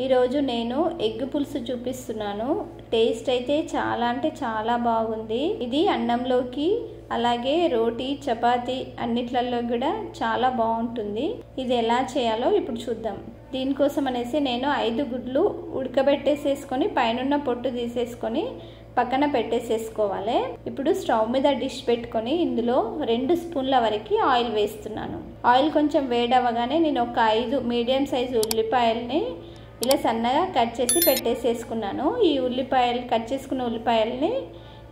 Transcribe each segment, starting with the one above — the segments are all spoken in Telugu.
ఈరోజు నేను ఎగ్ పులుసు చూపిస్తున్నాను. టేస్ట్ అయితే చాలా అంటే చాలా బాగుంది. ఇది అన్నంలోకి అలాగే రోటీ చపాతీ అన్నిట్లలో కూడా చాలా బాగుంటుంది. ఇది ఎలా చేయాలో ఇప్పుడు చూద్దాం. దీనికోసం అనేసి నేను 5 గుడ్లు ఉడకబెట్టేసేసుకొని పైన పొట్టు తీసేసుకొని పక్కన పెట్టేసేసుకోవాలి. ఇప్పుడు స్టవ్ మీద డిష్ పెట్టుకొని ఇందులో 2 స్పూన్ల వరకు ఆయిల్ వేస్తున్నాను. ఆయిల్ కొంచెం వేడవగానే నేను ఒక 5 మీడియం సైజు ఉల్లిపాయల్ని ఇలా సన్నగా కట్ చేసి పెట్టేసేసుకున్నాను. ఈ ఉల్లిపాయలు కట్ చేసుకున్న ఉల్లిపాయల్ని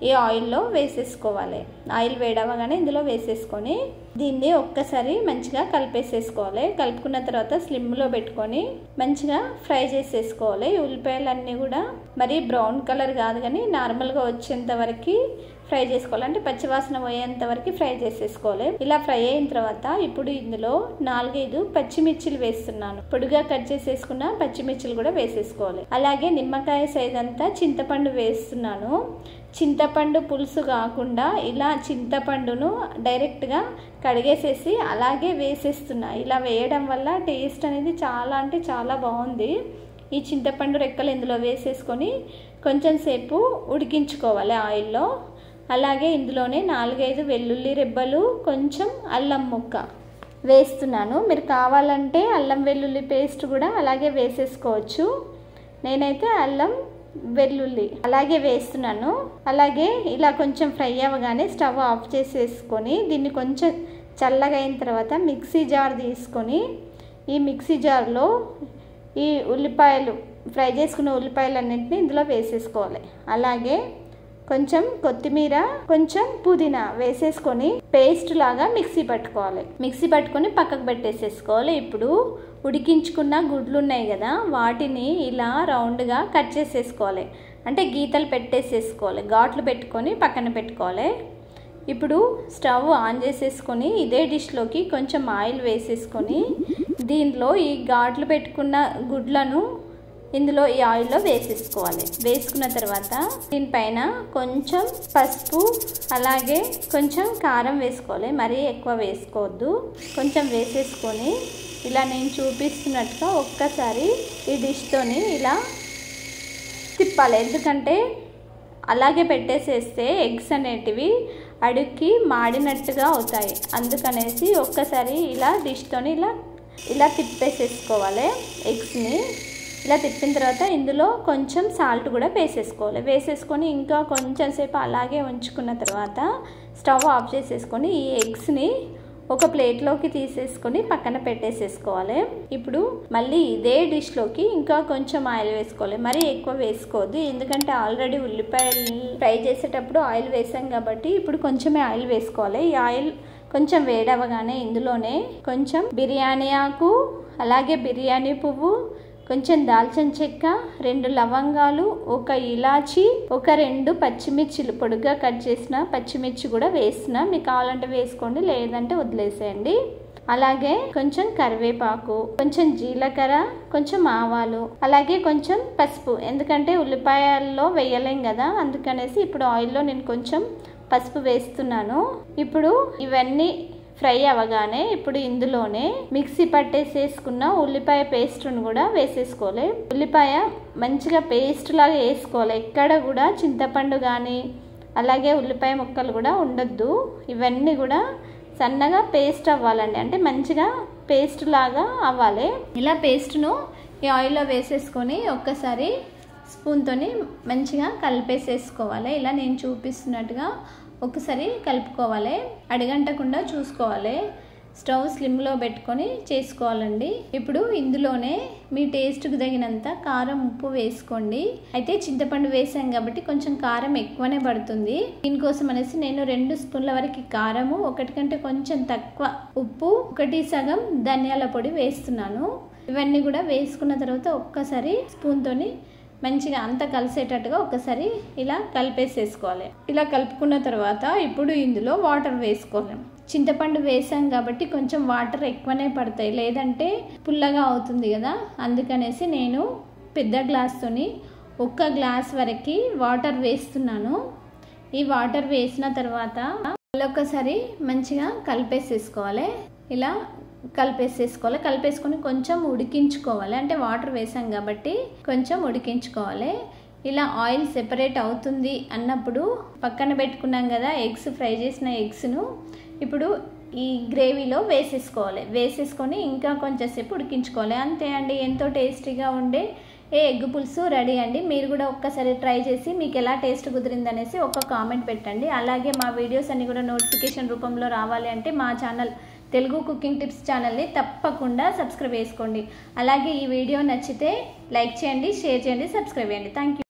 ఈ ఆయిల్లో వేసేసుకోవాలి. ఆయిల్ వేడవగానే ఇందులో వేసేసుకొని దీన్ని ఒక్కసారి మంచిగా కలిపేసేసుకోవాలి. కలుపుకున్న తర్వాత స్లిమ్లో పెట్టుకొని మంచిగా ఫ్రై చేసేసుకోవాలి. ఈ ఉల్లిపాయలన్నీ కూడా మరి బ్రౌన్ కలర్ కాదు కానీ నార్మల్గా వచ్చేంత వరకు ఫ్రై చేసుకోవాలి. అంటే పచ్చివాసన పోయేంత వరకు ఫ్రై చేసేసుకోవాలి. ఇలా ఫ్రై అయిన తర్వాత ఇప్పుడు ఇందులో 4-5 పచ్చిమిర్చిలు వేస్తున్నాను. పొడిగా కట్ చేసేసుకున్న పచ్చిమిర్చిలు కూడా వేసేసుకోవాలి. అలాగే నిమ్మకాయ సైజ్ అంతా చింతపండు వేస్తున్నాను. చింతపండు పులుసు కాకుండా ఇలా చింతపండును డైరెక్ట్గా కడిగేసేసి అలాగే వేసేస్తున్నా. ఇలా వేయడం వల్ల టేస్ట్ అనేది చాలా అంటే చాలా బాగుంది. ఈ చింతపండు రెక్కలు ఇందులో వేసేసుకొని కొంచెం సేపు ఉడికించుకోవాలి ఆయిల్లో. అలాగే ఇందులోనే 4-5 వెల్లుల్లి రెబ్బలు, కొంచెం అల్లం ముక్క వేస్తున్నాను. మీరు కావాలంటే అల్లం వెల్లుల్లి పేస్ట్ కూడా అలాగే వేసేసుకోవచ్చు. నేనైతే అల్లం వెల్లుల్లి అలాగే వేస్తున్నాను. అలాగే ఇలా కొంచెం ఫ్రై అవ్వగానే స్టవ్ ఆఫ్ చేసేసుకొని దీన్ని కొంచెం చల్లగా అయిన తర్వాత మిక్సీ జార్ తీసుకొని ఈ మిక్సీ జార్లో ఈ ఉల్లిపాయలు ఫ్రై చేసుకున్న ఉల్లిపాయలన్నింటినీ ఇందులో వేసేసుకోవాలి. అలాగే కొంచెం కొత్తిమీర, కొంచెం పుదీనా వేసేసుకొని పేస్ట్ లాగా మిక్సీ పట్టుకోవాలి. మిక్సీ పట్టుకొని పక్కకు పెట్టేసేసుకోవాలి. ఇప్పుడు ఉడికించుకున్న గుడ్లు ఉన్నాయి కదా, వాటిని ఇలా రౌండ్గా కట్ చేసేసుకోవాలి. అంటే గీతలు పెట్టేసేసుకోవాలి. ఘాట్లు పెట్టుకొని పక్కన పెట్టుకోవాలి. ఇప్పుడు స్టవ్ ఆన్ చేసేసుకొని ఇదే డిష్లోకి కొంచెం ఆయిల్ వేసేసుకొని దీంట్లో ఈ ఘాట్లు పెట్టుకున్న గుడ్లను ఇందులో ఈ ఆయిల్లో వేసేసుకోవాలి. వేసుకున్న తర్వాత దీనిపైన కొంచెం పసుపు అలాగే కొంచెం కారం వేసుకోవాలి. మరీ ఎక్కువ వేసుకోవద్దు. కొంచెం వేసేసుకొని ఇలా నేను చూపిస్తున్నట్టుగా ఒక్కసారి ఈ డిష్తోని ఇలా తిప్పాలి. ఎందుకంటే అలాగే పెట్టేసేస్తే ఎగ్స్ అనేటివి అడుక్కి మాడినట్టుగా అవుతాయి. అందుకనేసి ఒక్కసారి ఇలా డిష్తోని ఇలా తిప్పేసేసుకోవాలి. ఎగ్స్ని ఇలా తిప్పిన తర్వాత ఇందులో కొంచెం సాల్ట్ కూడా వేసేసుకోవాలి. వేసేసుకొని ఇంకా కొంచెం సేపు అలాగే ఉంచుకున్న తర్వాత స్టవ్ ఆఫ్ చేసేసుకొని ఈ ఎగ్స్ని ఒక ప్లేట్లోకి తీసేసుకొని పక్కన పెట్టేసేసుకోవాలి. ఇప్పుడు మళ్ళీ ఇదే డిష్లోకి ఇంకా కొంచెం ఆయిల్ వేసుకోవాలి. మరీ ఎక్కువ వేసుకోవద్దు. ఎందుకంటే ఆల్రెడీ ఉల్లిపాయలు ఫ్రై చేసేటప్పుడు ఆయిల్ వేసాం కాబట్టి ఇప్పుడు కొంచెమే ఆయిల్ వేసుకోవాలి. ఈ ఆయిల్ కొంచెం వేడవగానే ఇందులోనే కొంచెం బిర్యానీ ఆకు, అలాగే బిర్యానీ పువ్వు, కొంచెం దాల్చిన చెక్క, 2 లవంగాలు, ఒక ఇలాచి, ఒక 2 పచ్చిమిర్చిలు పొడుగ్గా కట్ చేసిన పచ్చిమిర్చి కూడా వేస్తున్నా. మీకు కావాలంటే వేసుకోండి, లేదంటే వదిలేసేయండి. అలాగే కొంచెం కరివేపాకు, కొంచెం జీలకర్ర, కొంచెం ఆవాలు, అలాగే కొంచెం పసుపు. ఎందుకంటే ఉల్లిపాయల్లో వేయలేం కదా, అందుకనేసి ఇప్పుడు ఆయిల్లో నేను కొంచెం పసుపు వేస్తున్నాను. ఇప్పుడు ఇవన్నీ ఫ్రై అవ్వగానే ఇప్పుడు ఇందులోనే మిక్సీ పట్టేసేసుకున్న ఉల్లిపాయ పేస్ట్ను కూడా వేసేసుకోవాలి. ఉల్లిపాయ మంచిగా పేస్ట్ లాగా వేసుకోవాలి. ఎక్కడ కూడా చింతపండు కానీ అలాగే ఉల్లిపాయ ముక్కలు కూడా ఉండొద్దు. ఇవన్నీ కూడా సన్నగా పేస్ట్ అవ్వాలండి. అంటే మంచిగా పేస్ట్ లాగా అవ్వాలి. ఇలా పేస్ట్ను ఈ ఆయిల్లో వేసేసుకొని ఒక్కసారి స్పూన్తోని మంచిగా కలిపేసేసుకోవాలి. ఇలా నేను చూపిస్తున్నట్టుగా ఒకసారి కలుపుకోవాలి. అడగంటకుండా చూసుకోవాలి. స్టవ్ స్లిమ్లో పెట్టుకొని చేసుకోవాలండి. ఇప్పుడు ఇందులోనే మీ టేస్ట్కి తగినంత కారం, ఉప్పు వేసుకోండి. అయితే చింతపండు వేసాం కాబట్టి కొంచెం కారం ఎక్కువనే పడుతుంది. దీనికోసం అనేసి నేను 2 స్పూన్ల వరకు కారము, 1 కంటే కొంచెం తక్కువ ఉప్పు, 1 సగం ధనియాల పొడి వేస్తున్నాను. ఇవన్నీ కూడా వేసుకున్న తర్వాత ఒక్కసారి స్పూన్తోని మంచిగా అంతా కలిసేటట్టుగా ఒకసారి ఇలా కలిపేసేసుకోవాలి. ఇలా కలుపుకున్న తర్వాత ఇప్పుడు ఇందులో వాటర్ వేసుకోవాలి. చింతపండు వేసాం కాబట్టి కొంచెం వాటర్ ఎక్కువనే పడతాయి, లేదంటే పుల్లగా అవుతుంది కదా. అందుకనేసి నేను పెద్ద గ్లాస్తోని 1 గ్లాస్ వరకు వాటర్ వేస్తున్నాను. ఈ వాటర్ వేసిన తర్వాత ఒకసారి మంచిగా కలిపేసేసుకోవాలి. ఇలా కలిపేసేసుకోవాలి. కలిపేసుకొని కొంచెం ఉడికించుకోవాలి. అంటే వాటర్ వేసాం కాబట్టి కొంచెం ఉడికించుకోవాలి. ఇలా ఆయిల్ సెపరేట్ అవుతుంది అన్నప్పుడు పక్కన పెట్టుకున్నాం కదా ఎగ్స్, ఫ్రై చేసిన ఎగ్స్ను ఇప్పుడు ఈ గ్రేవీలో వేసేసుకోవాలి. వేసేసుకొని ఇంకా కొంచెంసేపు ఉడికించుకోవాలి. అంతే అండి, ఎంతో టేస్టీగా ఉండే ఎగ్ పులుసు రెడీ అండి. మీరు కూడా ఒక్కసారి ట్రై చేసి మీకు ఎలా టేస్ట్ కుదిరిందనేసి ఒక కామెంట్ పెట్టండి. అలాగే మా వీడియోస్ అన్ని కూడా నోటిఫికేషన్ రూపంలో రావాలి అంటే మా ఛానల్ తెలుగు కుకింగ్ టిప్స్ ఛానల్ని తప్పకుండా సబ్స్క్రైబ్ చేసుకోండి. అలాగే ఈ వీడియో నచ్చితే లైక్ చేయండి, షేర్ చేయండి, సబ్స్క్రైబ్ చేయండి. Thank you.